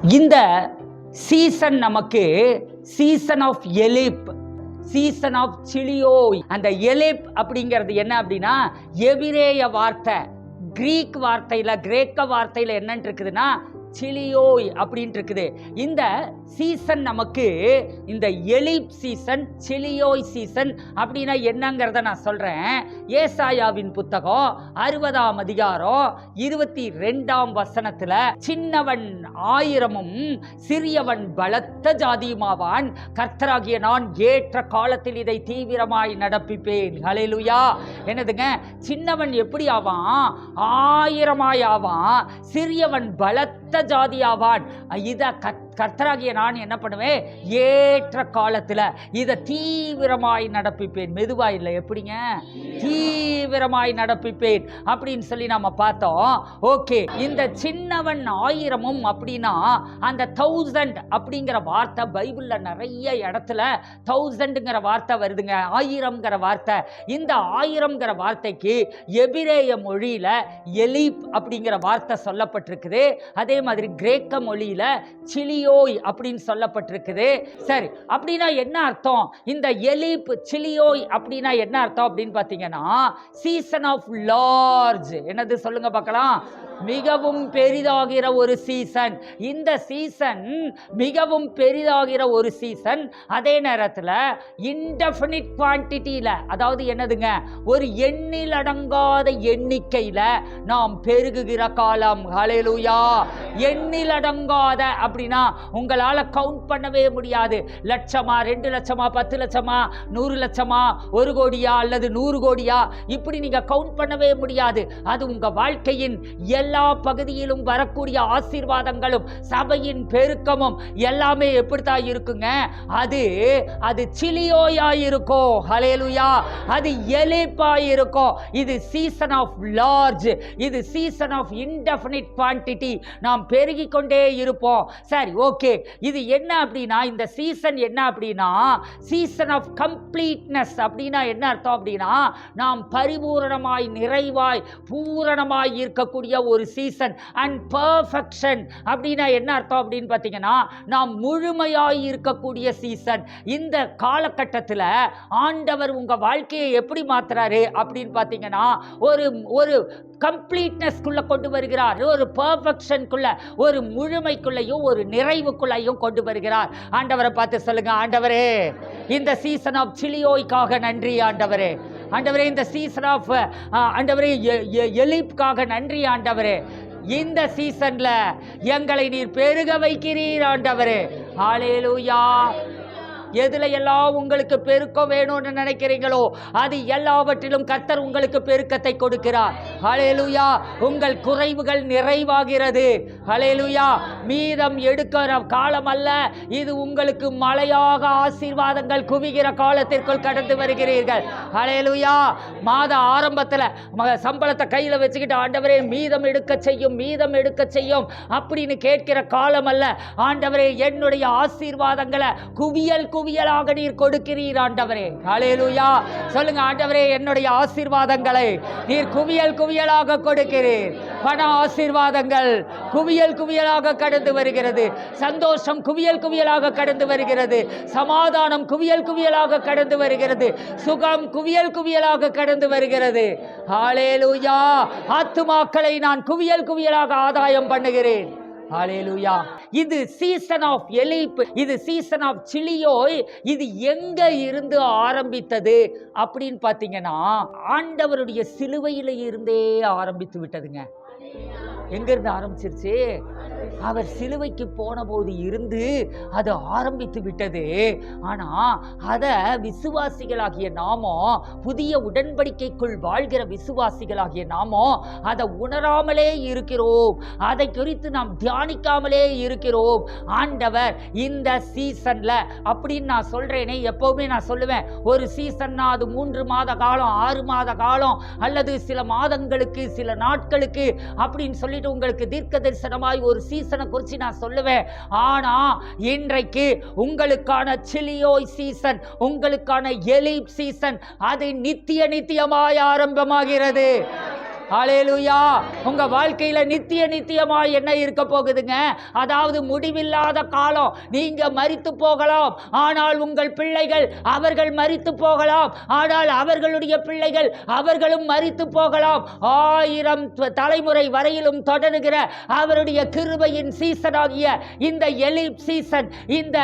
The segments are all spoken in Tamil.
இந்த சீசன் நமக்கு சீசன் ஆஃப் எலிப், சீசன் ஆஃப் சிலியோய். அந்த எலிப் அப்படிங்கிறது என்ன அப்படின்னா எபிரேய வார்த்தை, கிரீக் வார்த்தையில கிரேக்க வார்த்தையில என்னன்னு இருக்குதுன்னா சிலியோய் அப்படின்ட்டு இருக்குது. இந்த சீசன் நமக்கு இந்த எலிப் சீசன், சிலியோய் சீசன் அப்படின்னா என்னங்கிறத நான் சொல்றேன். ஏசாயாவின் புத்தகம் 60ஆம் அதிகாரம் 22ஆம் வசனத்துல, சின்னவன் 1000-ம் சிறியவன் பலத்த ஜாதியுமாவான், கர்த்தராகிய நான் ஏற்ற காலத்தில் இதை தீவிரமாய் நடப்பிப்பேன். ஹல்லேலூயா. என்னதுங்க, சின்னவன் எப்படி ஆவான்? 1000 ஆவான். சிறியவன் பலத்த ஜாதியாவான். இத கர்த்தராகிய நான் என்ன பண்ணுவேன்? ஏற்ற காலத்துல இதை தீவிரமாய் நடப்பிப்பேன். மெதுவா இல்லை, எப்படிங்க? தீவிரமாய் நடப்பிப்பேன் அப்படின்னு சொல்லி நாம பார்த்தோம். ஓகே, இந்த சின்னவன் 1000-ம் அப்படின்னா அந்த 1000 அப்படிங்கிற வார்த்தை பைபிள்ல நிறைய இடத்துல 1000ங்கிற வார்த்தை வருதுங்க, 1000ங்கிற வார்த்தை. இந்த 1000ங்கிற வார்த்தைக்கு எபிரேய மொழியில எலிப் அப்படிங்கிற வார்த்தை சொல்லப்பட்டிருக்குது. அதே மாதிரி கிரேக்க மொழியில சிலியோய் அப்படின்னு சொல்லப்பட்டிருக்குது. சரி, அப்படின்னா என்ன அர்த்தம்? இந்த எலிப் சிலியோய் அப்படின்னா என்ன அர்த்தம் அப்படின்னு பார்த்தீங்கன்னா சீசன் ஆஃப் லார்ஜ். என்னது சொல்லுங்க பார்க்கலாம்? மிகவும் பெரிதாகிற ஒரு சீசன். இந்த சீசன் மிகவும் பெரிதாகிற ஒரு சீசன். அதே நேரத்தில் இன்டெஃபினிட் குவான்டிட்டியில், அதாவது என்னதுங்க, ஒரு எண்ணில் அடங்காத எண்ணிக்கையில் நாம் பெருகுகிற காலம். ஹல்லேலூயா. எண்ணில் அடங்காத அப்படின்னா உங்களால் கவுண்ட் பண்ணவே முடியாது. லட்சமா, 2 லட்சமா, 10 லட்சமா, 100 லட்சமா, 1 கோடியா அல்லது 100 கோடியா, இப்படி நீங்க கவுண்ட் பண்ணவே முடியாது. அது உங்க வாழ்க்கையின் எல்லா பகுதியிலும் வரக்கூடிய ஆசீர்வாதங்களும் சபையின் பெருக்கமும் எல்லாமே எப்படித்தான் இருக்குங்க? அது சிலியோயா இருக்கும். ஹல்லேலூயா. அது எலிப்பா இருக்கும். இது சீசன் ஆஃப் லார்ஜ், இது சீசன் ஆஃப் இன்டெஃபினிட் குவான்டிட்டி. நாம் பெருகிக் கொண்டே இருப்போம். சரி, ஓகே. இது என்ன அப்படின்னா, இந்த சீசன் என்ன அப்படின்னா சீசன் ஆஃப் கம்ப்ளீட்னஸ். அப்படின்னா என்ன அர்த்தம் அப்படின்னா நாம் பரிபூரணமாய், நிறைவாய், பூரணமாய் இருக்கக்கூடிய ஒரு சீசன். அண்ட் பெர்ஃபெக்ஷன் அப்படின்னா என்ன அர்த்தம் அப்படின்னு பார்த்தீங்கன்னா நாம் முழுமையாய் இருக்கக்கூடிய சீசன். இந்த காலகட்டத்தில் ஆண்டவர் உங்க வாழ்க்கையை எப்படி மாத்துறாரு அப்படின்னு பார்த்தீங்கன்னா ஒரு கம்ப்ளீட்னஸ்க்குள்ள கொண்டு வருகிறார். ஒரு பெர்ஃபெக்ஷனுக்குள்ள, ஒரு முழுமைக்குள்ளையும் ஒரு நிறைவுக்குள்ளையும் கொண்டு வருகிறார். ஆண்டவரை பார்த்து சொல்லுங்க, ஆண்டவரே இந்த சீசன் ஆஃப் சிலியோய்க்காக நன்றி. ஆண்டவரே, ஆண்டவரே இந்த சீசன் ஆஃப் ஆண்டவரே எலிப்காக நன்றி. ஆண்டவரே, இந்த சீசன்ல எங்களை நீர் பெருக வைக்கிறீர். ஆண்டவரே, ஹல்லேலூயா. எதுல எல்லாம் உங்களுக்கு பெருக்கம் வேணும்னு நினைக்கிறீங்களோ அது எல்லாவற்றிலும் கர்த்தர் உங்களுக்கு பெருக்கத்தை கொடுக்கிறார். ஹல்லேலூயா. உங்கள் குறைவுகள் நிறைவாகிறது. ஹல்லேலூயா. மீதம் எடுக்கிற காலம் அல்ல, இது உங்களுக்கு மழையாக ஆசீர்வாதங்கள் குவிகிற காலத்திற்குள் கடந்து வருகிறீர்கள். ஹல்லேலூயா. மாத ஆரம்பத்தில் சம்பளத்தை கையில் வச்சுக்கிட்டு ஆண்டவரே மீதம் எடுக்க செய்யும், மீதம் எடுக்க செய்யும் அப்படின்னு கேட்கிற காலம் அல்ல. ஆண்டவரே என்னுடைய ஆசீர்வாதங்களை குவியல் குவியலாக நீர் கொடுக்கிறீர். ஆண்டவரே, ஹல்லேலூயா. சொல்லுங்க, ஆண்டவரே என்னுடைய ஆசீர்வாதங்களை நீர் குவியல் குவியலாக கொடுக்கிறீர். பண ஆசீர்வாதங்கள் குவியல் குவியலாக கடந்து வருகிறது. சந்தோஷம் குவியல் குவியலாக கடந்து வருகிறது. சமாதானம் குவியல் குவியலாக கடந்து வருகிறது. சுகம் குவியல் குவியலாக கடந்து வருகிறது. ஹல்லேலூயா. ஆத்துமாக்களை நான் குவியல் குவியலாக ஆதாயம் பண்ணுகிறேன். ஹல்லேலூயா. இது சீசன் ஆஃப் எலிப், இது சீசன் ஆஃப் சிலியோய். இது எங்க இருந்து ஆரம்பித்தது அப்படின்னு பார்த்தீங்கன்னா ஆண்டவருடைய சிலுவையில இருந்தே ஆரம்பித்து விட்டதுங்க. எங்க இருந்து ஆரம்பிச்சிருச்சு? அவர் சிலுவைக்கு போன போது இருந்து அது ஆரம்பித்து விட்டது. ஆனா அதை விசுவாசிகளாகிய நாமோ, புதிய உடன்படிக்கைக்குள் வாழ்கிற விசுவாசிகளாகிய நாமோ அதை உணராமலே இருக்கிறோம். அதை குறித்து நாம் தியானிக்காமலே இருக்கிறோம். ஆண்டவர் இந்த சீசன்ல, அப்படின்னு நான் சொல்றேனே, எப்பவுமே நான் சொல்லுவேன், ஒரு சீசன்னா அது 3 மாத காலம், 6 மாத காலம், அல்லது சில மாதங்களுக்கு, சில நாட்களுக்கு அப்படின்னு சொல்லிட்டு உங்களுக்கு தீர்க்க தரிசனமாய் ஒரு சீசனை குறித்து நான் சொல்லுவேன். ஆனா இன்றைக்கு உங்களுக்கான சிலியோய் சீசன், உங்களுக்கான எலிப் சீசன், அது நித்தியமாய் ஆரம்பமாகிறது. ஹல்லேலூயா. உங்க வாழ்க்கையில நித்தியமாய் என்ன இருக்க போகுதுங்க? அதாவது முடிவில்லாத காலம். நீங்க மரித்து போகலாம், ஆனால் உங்கள் பிள்ளைகள் அவர்கள் மரித்து போகலாம், ஆனால் அவர்களுடைய பிள்ளைகள் அவர்களும் மரித்து போகலாம். 1000 தலைமுறை வரையிலும் தொடருகிற அவருடைய கிருபையின் சீசன் ஆகிய இந்த எலிப் சீசன், இந்த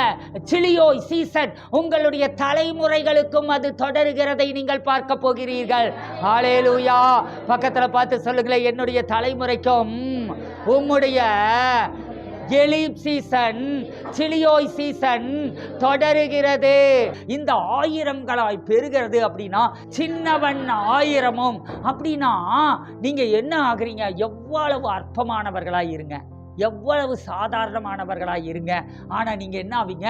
சிலியோய் சீசன் உங்களுடைய தலைமுறைகளுக்கும் அது தொடருகிறதை நீங்கள் பார்க்க போகிறீர்கள். ஹல்லேலூயா. பக்கத்துல பார்த்து சொல்லுங்களேன், என்னுடைய தலைமுறைக்கும் உம்முடைய எலிப் சீசன், சிலியோய் சீசன் தொடருகிறது. இந்த ஆயிரங்களாய் பெருகிறது அப்படின்னா சின்னவன் ஆயிரமும் அப்படின்னா நீங்க என்ன ஆகுறீங்க? எவ்வளவு அற்பமானவர்களாய் இருங்க, எவ்வளவு சாதாரணமானவர்களாக இருங்க, ஆனால் நீங்கள் என்ன ஆவீங்க?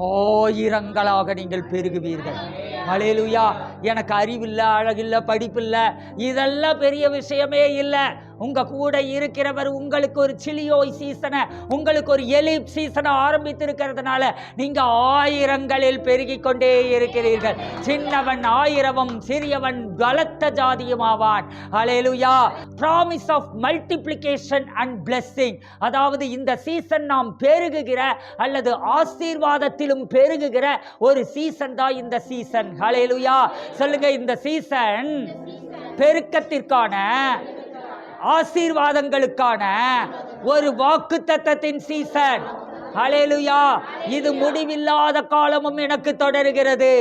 ஆயிரங்களாக நீங்கள் பெருகுவீர்கள். ஹல்லேலூயா. எனக்கு அறிவில்லை, அழகில்லை, படிப்பில்லை, இதெல்லாம் பெரிய விஷயமே இல்லை. உங்க கூட இருக்கிறவர் உங்களுக்கு ஒரு சிலியோய் சீசனை, உங்களுக்கு ஒரு எலிப் சீசனை ஆரம்பித்திருக்கிறதுனால நீங்க ஆயிரங்களில் பெருகி கொண்டே இருக்கிறீர்கள். சின்னவன் ஆயிரமும் சிறியவன் பலத்த ஜாதியும் ஆவான். Hallelujah. Promise of multiplication and blessing. அதாவது இந்த சீசன் நாம் பெருகுகிற அல்லது ஆசீர்வாதத்திலும் பெருகுகிற ஒரு சீசன் தான் இந்த சீசன். ஹல்லேலூயா. சொல்லுங்க, இந்த சீசன் பெருக்கத்திற்கான, ஆசீர்வாதங்களுக்கான ஒரு வாக்குத்தத்தத்தின் சீசன். ஹல்லேலூயா. இது முடிவில்லாத காலமும் எனக்கு தொடருகிறது.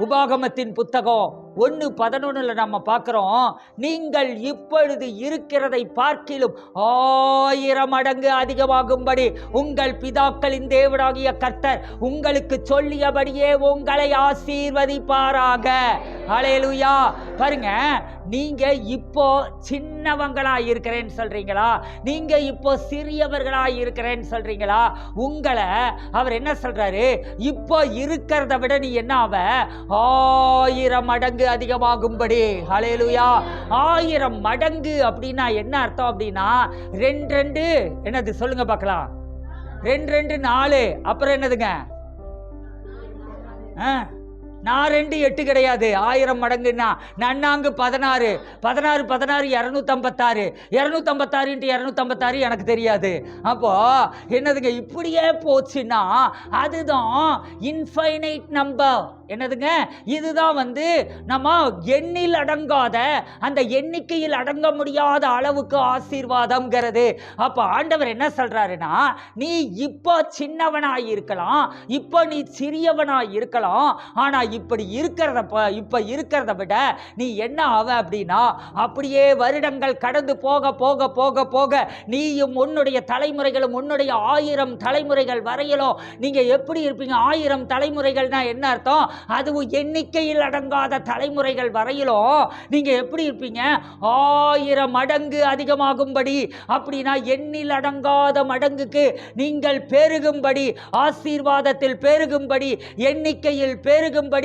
உபாகமத்தின் புத்தகம் 1:11 நம்ம பார்க்கிறோம், நீங்கள் இப்பொழுது இருக்கிறதை பார்க்கிலும் 1000 மடங்கு அதிகமாகும்படி உங்கள் பிதாக்களின் தேவனாகிய கர்த்தர் உங்களுக்கு சொல்லியபடியே உங்களை ஆசீர்வதிப்பாராக. ஹல்லேலூயா. பாருங்க, நீங்க இப்போ சின்னவங்களா இருக்கிறேன்னு சொல்றீங்களா? நீங்க இப்போ சிறியவர்களா இருக்கிறேன்னு சொல்றீங்களா? உங்களை அவர் என்ன சொல்றாரு? இப்போ இருக்கிறத விட நீ என்ன ஆவ? 1000 மடங்கு அதிகமாகும்படி. ஹல்லேலூயா. 1000 மடங்கு அப்படின்னா என்ன அர்த்தம்? அப்படின்னா 2 என்னது சொல்லுங்க பார்க்கலாம். 2 4, அப்புறம் என்னதுங்க? 4 8 கிடையாது. 1000 மடங்குன்னா நன்னாங்கு 16 16 16 256 256 × 256 எனக்கு தெரியாது. அப்போ என்னதுங்க? இப்படியே போச்சுன்னா அதுதான் இன்ஃபைனைட் நம்பர். என்னதுங்க? இதுதான் நம்ம எண்ணில் அடங்காத, அந்த எண்ணிக்கையில் அடங்க முடியாத அளவுக்கு ஆசீர்வாதம்ங்கிறது. அப்போ ஆண்டவர் என்ன சொல்றாருன்னா, நீ இப்போ சின்னவனாய் இருக்கலாம், இப்போ நீ சிறியவனாய் இருக்கலாம், ஆனா இப்ப இருக்கிறத விட நீ என்ன ஆவ அப்படின்னா, அப்படியே வருடங்கள் கடந்து போக போக போக போக நீயும் உன்னுடைய தலைமுறைகளும் உன்னுடைய 1000 தலைமுறைகள் வரையிலும் நீங்க எப்படி இருப்பீங்க? 1000 தலைமுறைகள்னா என்ன அர்த்தம்? அதுவும் எண்ணிக்கையில் அடங்காத தலைமுறைகள் வரையிலும் நீங்க எப்படி இருப்பீங்க? 1000 மடங்கு அதிகமாகும்படி. அப்படின்னா எண்ணில் அடங்காத மடங்குக்கு நீங்கள் பெருகும்படி, ஆசீர்வாதத்தில் பெருகும்படி, எண்ணிக்கையில் பெருகும்படி,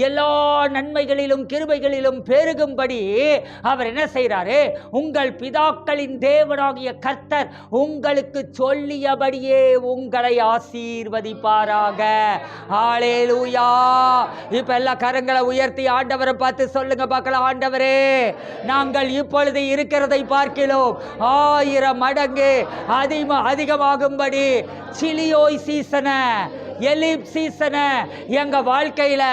எல்லா நன்மைகளிலும் கிருபைகளிலும் பெருகும்படி அவர் என்ன செய்றாரு? உங்கள் பிதாக்களின் தேவனாகிய கர்த்தர் உங்களுக்கு சொல்லியபடியே உங்களை ஆசீர்வதிப்பாராக. ஹல்லேலூயா. இப்ப எல்லா கரங்களை உயர்த்தி ஆண்டவரை பார்த்து சொல்லுங்க பார்க்கலாம், ஆண்டவரே, நாங்கள் இப்பொழுது இருக்கிறதை பார்க்கிறோம் 1000 மடங்கு அதிகமாகும்படி சிலியோய் சீசனை, எலிப் சீசனை எங்க வாழ்க்கையில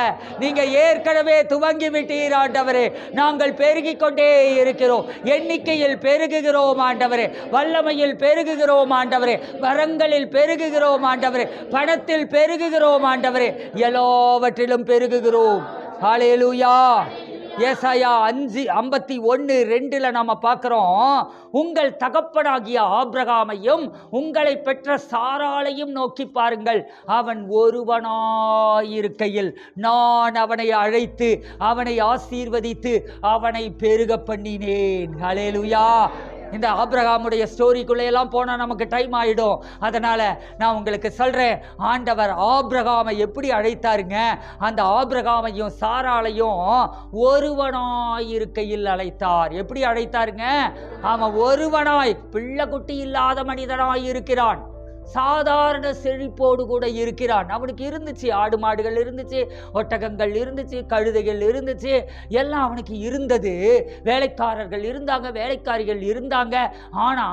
நீங்க ஏற்கனவே துவங்கி விட்டீர் ஆண்டவரே. நாங்கள் பெருகிக் கொண்டே இருக்கிறோம், எண்ணிக்கையில் பெருகுகிறோம் ஆண்டவரே, வல்லமையில் பெருகுகிறோம் ஆண்டவரே, வரங்களில் பெருகுகிறோம் ஆண்டவரே, பணத்தில் பெருகுகிறோம் ஆண்டவரே, எல்லாவற்றிலும் பெருகுகிறோம். ஹல்லேலூயா. ஏசாயா 51:2 நாம பார்க்கிறோம், உங்கள் தகப்பனாகிய ஆபிரகாமையும் உங்களை பெற்ற சாராளையும் நோக்கி பாருங்கள். அவன் ஒருவனாயிருக்கையில் நான் அவனை அழைத்து அவனை ஆசீர்வதித்து அவனை பெருக பண்ணினேன். ஹல்லேலூயா. இந்த ஆபிரகாமுடைய ஸ்டோரிக்குள்ளையெல்லாம் போனால் நமக்கு டைம் ஆகிடும். அதனால் நான் உங்களுக்கு சொல்கிறேன், ஆண்டவர் ஆபிரகாமை எப்படி அழைத்தாருங்க? அந்த ஆபிரகாமையும் சாராளையும் ஒருவனாயிருக்கையில் அழைத்தார். எப்படி அழைத்தாருங்க? அவன் ஒருவனாய், பிள்ளை குட்டி இல்லாத மனிதனாய் இருக்கிறான். சாதாரண செழிப்போடு கூட இருக்கிறான். அவனுக்கு இருந்துச்சு, ஆடு மாடுகள் இருந்துச்சு, ஒட்டகங்கள் இருந்துச்சு, கழுதைகள் இருந்துச்சு, எல்லாம் அவனுக்கு இருந்தது. வேலைக்காரர்கள் இருந்தாங்க, வேலைக்காரிகள் இருந்தாங்க. ஆனா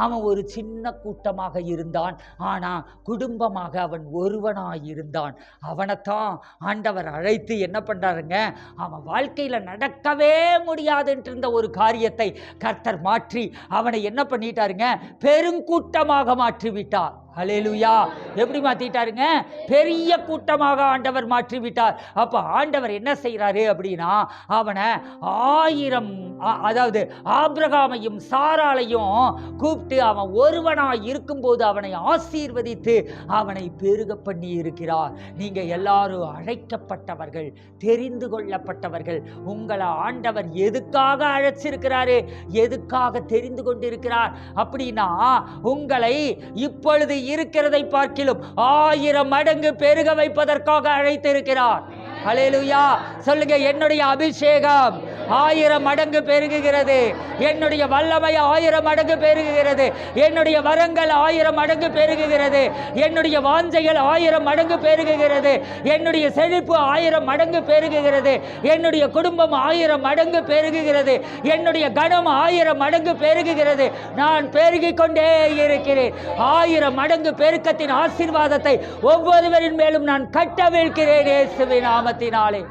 அவன் ஒரு சின்ன கூட்டமாக இருந்தான். ஆனா குடும்பமாக அவன் ஒருவனாய் இருந்தான். அவனைத்தான் ஆண்டவர் அழைத்து என்ன பண்றாருங்க, அவன் வாழ்க்கையில நடக்கவே முடியாதுன்ற இருந்த ஒரு காரியத்தை கர்த்தர் மாற்றி அவனை என்ன பண்ணிட்டாருங்க, பெருங்கூட்டமாக மாற்றி விட்டார். ஹல்லேலூயா. எப்படி மாத்திட்டாருங்க, பெரிய கூட்டமாக ஆண்டவர் மாற்றி விட்டார். அப்ப ஆண்டவர் என்ன செய்யறாரு அப்படின்னா, அவனை 1000 அதாவது ஆபிரகாமையும் சாராளையும் கூப்பிட்டு அவன் ஒருவனாய் இருக்கும்போது அவனை ஆசீர்வதித்து அவனை பெருக பண்ணி இருக்கிறார். நீங்க எல்லாரும் அழைக்கப்பட்டவர்கள், தெரிந்து கொள்ளப்பட்டவர்கள். உங்களை ஆண்டவர் எதுக்காக அழைச்சிருக்கிறாரு, எதுக்காக தெரிந்து கொண்டிருக்கிறார் அப்படின்னா, உங்களை இப்பொழுது இருக்கிறதை பார்க்கிலும் 1000 மடங்கு பெருக வைப்பதற்காக அழைத்திருக்கிறார். ஹல்லேலூயா. சொல்லுங்க, என்னுடைய அபிஷேகம் 1000 மடங்கு பெருகுகிறது, என்னுடைய வல்லமை 1000 மடங்கு பெருகுகிறது, என்னுடைய வரங்கள் 1000 மடங்கு பெருகுகிறது, என்னுடைய வாஞ்சைகள் 1000 மடங்கு பெருகுகிறது, என்னுடைய செழிப்பு 1000 மடங்கு பெருகுகிறது, என்னுடைய குடும்பம் 1000 மடங்கு பெருகுகிறது, என்னுடைய கனம் 1000 மடங்கு பெருகுகிறது. நான் பெருகிக் கொண்டே இருக்கிறேன். 1000 மடங்கு பெருக்கத்தின் ஆசீர்வாதத்தை ஒவ்வொருவரின் மேலும் நான் கட்டவிழ்கிறேன் இயேசுவின் நாமத்தினாலே.